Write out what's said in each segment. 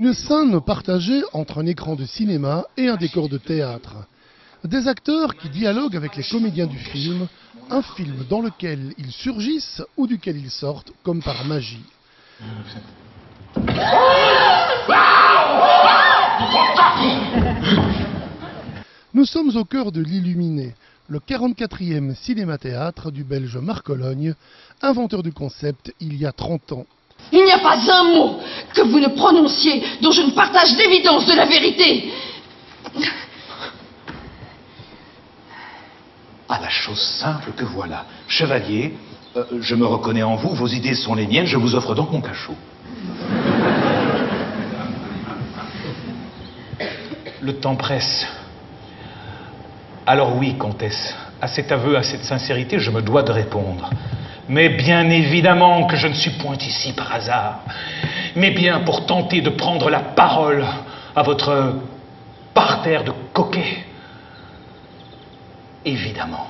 Une scène partagée entre un écran de cinéma et un décor de théâtre. Des acteurs qui dialoguent avec les comédiens du film, un film dans lequel ils surgissent ou duquel ils sortent comme par magie. Nous sommes au cœur de l'Illuminé, le 44e cinéma-théâtre du Belge Marc Cologne, inventeur du concept il y a 30 ans. Il n'y a pas un mot que vous ne prononciez dont je ne partage l'évidence de la vérité. Ah, la chose simple que voilà. Chevalier, je me reconnais en vous, vos idées sont les miennes, je vous offre donc mon cachot. Le temps presse. Alors oui, comtesse, à cet aveu, à cette sincérité, je me dois de répondre. Mais bien évidemment que je ne suis point ici par hasard, mais bien pour tenter de prendre la parole à votre parterre de coquets. Évidemment.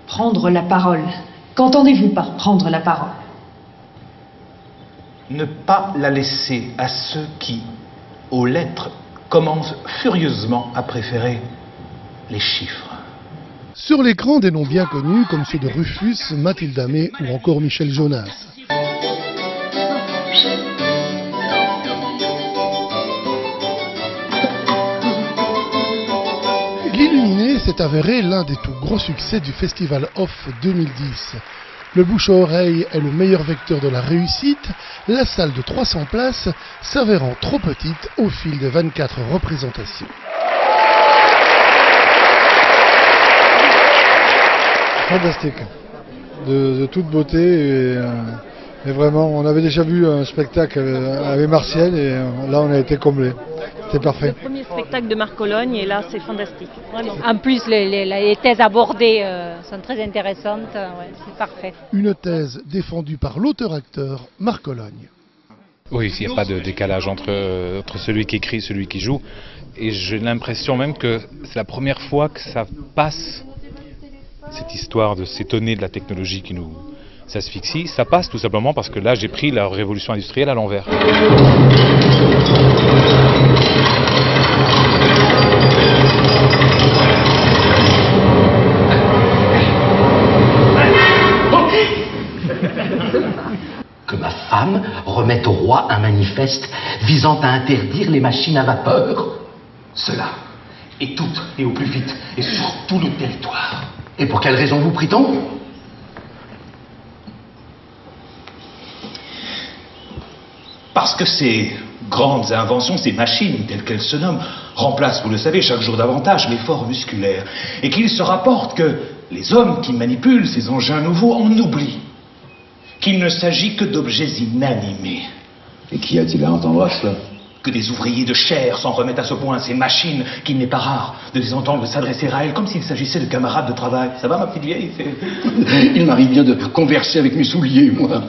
Prendre la parole. Qu'entendez-vous par prendre la parole? Ne pas la laisser à ceux qui, aux lettres, commencent furieusement à préférer les chiffres. Sur l'écran, des noms bien connus comme ceux de Rufus, Mathilde Amé ou encore Michel Jonas. L'Illuminé s'est avéré l'un des tout gros succès du Festival Off 2010. Le bouche à oreille est le meilleur vecteur de la réussite, la salle de 300 places s'avérant trop petite au fil de 24 représentations. Fantastique, de toute beauté et vraiment on avait déjà vu un spectacle avec Martial et là on a été comblés, c'était parfait. Le premier spectacle de Marc Cologne et là c'est fantastique, vraiment. En plus les thèses abordées sont très intéressantes, ouais, c'est parfait. Une thèse défendue par l'auteur-acteur Marc Cologne. Oui, il n'y a pas de décalage entre celui qui écrit et celui qui joue et j'ai l'impression même que c'est la première fois que ça passe. Cette histoire de s'étonner de la technologie qui nous asphyxie, ça passe tout simplement parce que là j'ai pris la révolution industrielle à l'envers. Que ma femme remette au roi un manifeste visant à interdire les machines à vapeur. Cela, et toutes, et au plus vite, et sur tout le territoire. Et pour quelle raison vous prie-t-on? Parce que ces grandes inventions, ces machines, telles qu'elles se nomment, remplacent, vous le savez, chaque jour davantage l'effort musculaire. Et qu'il se rapporte que les hommes qui manipulent ces engins nouveaux en oublient. Qu'il ne s'agit que d'objets inanimés. Et qu'y a-t-il à entendre à cela? Que des ouvriers de chair s'en remettent à ce point, ces machines, qu'il n'est pas rare de les entendre s'adresser à elles comme s'il s'agissait de camarades de travail. Ça va, ma petite vieille? Il m'arrive bien de converser avec mes souliers, moi.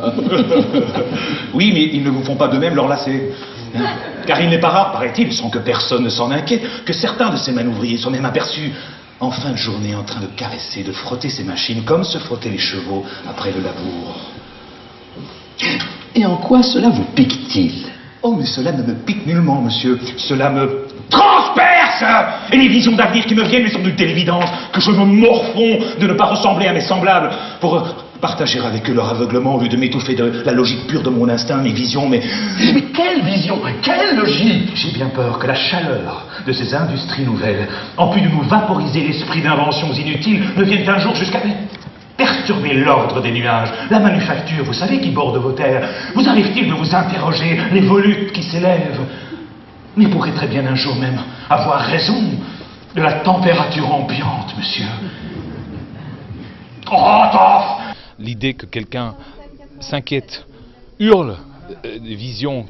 Oui, mais ils ne vous font pas de même leur lacet. Car il n'est pas rare, paraît-il, sans que personne ne s'en inquiète, que certains de ces manouvriers sont même aperçus en fin de journée en train de caresser, de frotter ces machines comme se frottaient les chevaux après le labour. Et en quoi cela vous pique-t-il? Oh, mais cela ne me pique nullement, monsieur. Cela me transperce. Et les visions d'avenir qui me viennent lui sont d'une telle évidence que je me morfonds de ne pas ressembler à mes semblables pour partager avec eux leur aveuglement au lieu de m'étouffer de la logique pure de mon instinct, mes visions, mais quelle vision, quelle logique! J'ai bien peur que la chaleur de ces industries nouvelles, en plus de nous vaporiser l'esprit d'inventions inutiles, ne vienne un jour jusqu'à perturber l'ordre des nuages, la manufacture, vous savez, qui borde vos terres. Vous arrive-t-il de vous interroger les volutes qui s'élèvent, mais pourrait très bien un jour même avoir raison de la température ambiante, monsieur. L'idée que quelqu'un s'inquiète, hurle des visions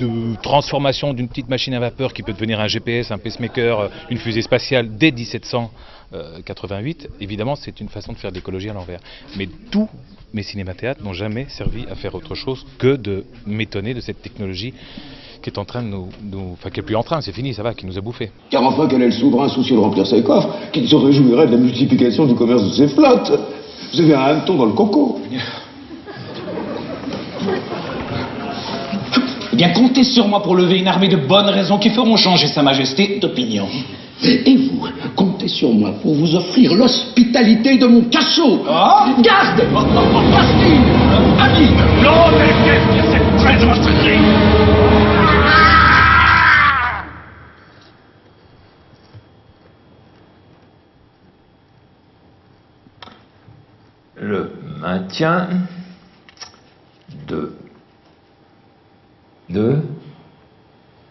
de transformation d'une petite machine à vapeur qui peut devenir un GPS, un pacemaker, une fusée spatiale dès 1788, évidemment c'est une façon de faire de l'écologie à l'envers. Mais tous mes cinéma-théâtres n'ont jamais servi à faire autre chose que de m'étonner de cette technologie qui est en train de enfin qui est plus en train, c'est fini, ça va, qui nous a bouffé. Car enfin, quel est le souverain soucieux de remplir ses coffres qui ne se réjouirait de la multiplication du commerce de ses flottes? Vous avez un hanneton dans le coco. Eh bien, comptez sur moi pour lever une armée de bonnes raisons qui feront changer Sa Majesté d'opinion. Et vous, comptez sur moi pour vous offrir l'hospitalité de mon cachot. Ah? Garde! Pastine! Ami! Non, mais qu'est-ce que cette plaisanterie? Le maintien de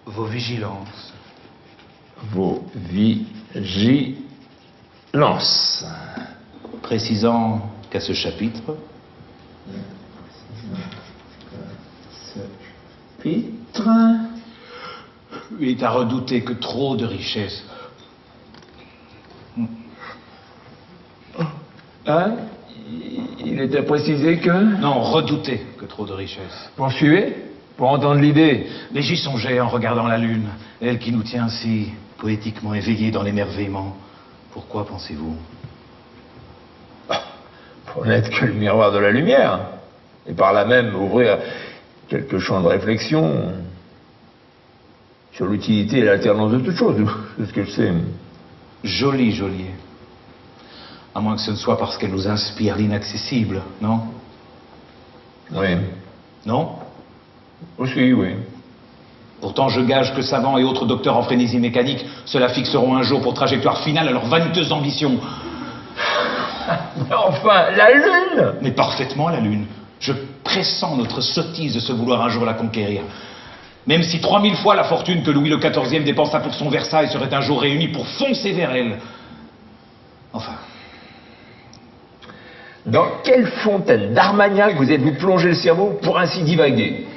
vos vigilances. Vos vigilances. Précisant qu'à ce chapitre, il est à redouter que trop de richesses. Hein? Il était précisé que... Non, redouter que trop de richesses. Poursuivez, pour entendre l'idée. Mais j'y songeais en regardant la lune, elle qui nous tient si poétiquement éveillés dans l'émerveillement. Pourquoi pensez-vous? Pour n'être que le miroir de la lumière. Et par là même ouvrir quelques champs de réflexion sur l'utilité et l'alternance de toutes choses. C'est ce que je sais. Joli geôlier. À moins que ce ne soit parce qu'elle nous inspire l'inaccessible, non? Oui. Non? Aussi, oui. Pourtant, je gage que savants et autres docteurs en frénésie mécanique se la fixeront un jour pour trajectoire finale à leur vaniteuse ambition. Mais enfin, la Lune! Mais parfaitement la Lune. Je pressens notre sottise de se vouloir un jour la conquérir. Même si 3000 fois la fortune que Louis le XIVe dépensa pour son Versailles serait un jour réunie pour foncer vers elle. Enfin... Dans quelle fontaine d'Armagnac vous êtes-vous plongé le cerveau pour ainsi divaguer?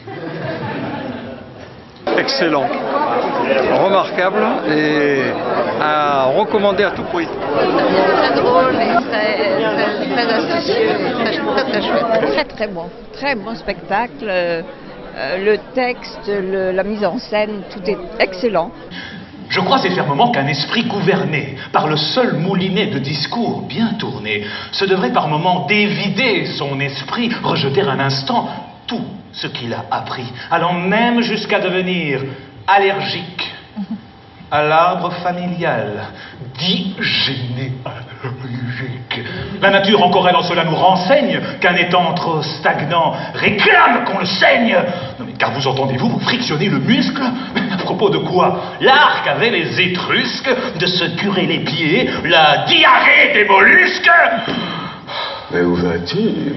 Excellent, remarquable et à recommander à tout prix. Très drôle et très astucieux, très chouette. Très bon spectacle. Le texte, la mise en scène, tout est excellent. Je crois c'est fermement qu'un esprit gouverné par le seul moulinet de discours bien tourné se devrait par moments dévider son esprit, rejeter un instant tout ce qu'il a appris, allant même jusqu'à devenir allergique à l'arbre familial, dit généalogique. La nature encore elle en cela nous renseigne qu'un étang trop stagnant réclame qu'on le saigne. Non mais car vous entendez-vous, vous frictionnez le muscle? À propos de quoi? L'arc avait les Étrusques de se curer les pieds, la diarrhée des mollusques. Mais où va-t-il?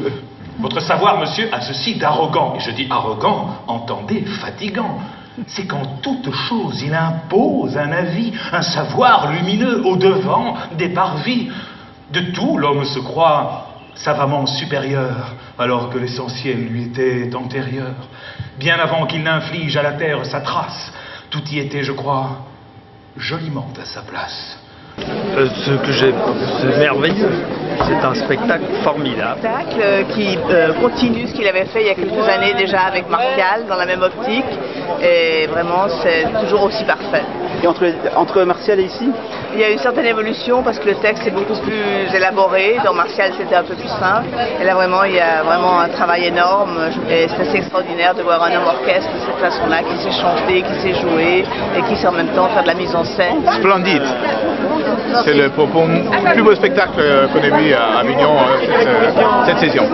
Votre savoir, monsieur, a ceci d'arrogant, et je dis arrogant, entendez, fatigant. C'est qu'en toute chose, il impose un avis, un savoir lumineux au-devant des parvis. De tout, l'homme se croit savamment supérieur, alors que l'essentiel lui était antérieur. Bien avant qu'il n'inflige à la terre sa trace, tout y était, je crois, joliment à sa place. C'est merveilleux. C'est un spectacle formidable. Un spectacle qui continue ce qu'il avait fait il y a quelques années déjà avec Martial, dans la même optique. Et vraiment, c'est toujours aussi parfait. Et entre Martial et ici? Il y a une certaine évolution parce que le texte est beaucoup plus élaboré. Dans Martial, c'était un peu plus simple. Et là, vraiment, il y a vraiment un travail énorme. Et c'est assez extraordinaire de voir un homme orchestre de cette façon-là, qui sait chanter, qui sait jouer et qui sait en même temps faire de la mise en scène. Splendide. C'est le plus beau spectacle qu'on ait vu à Avignon cette saison.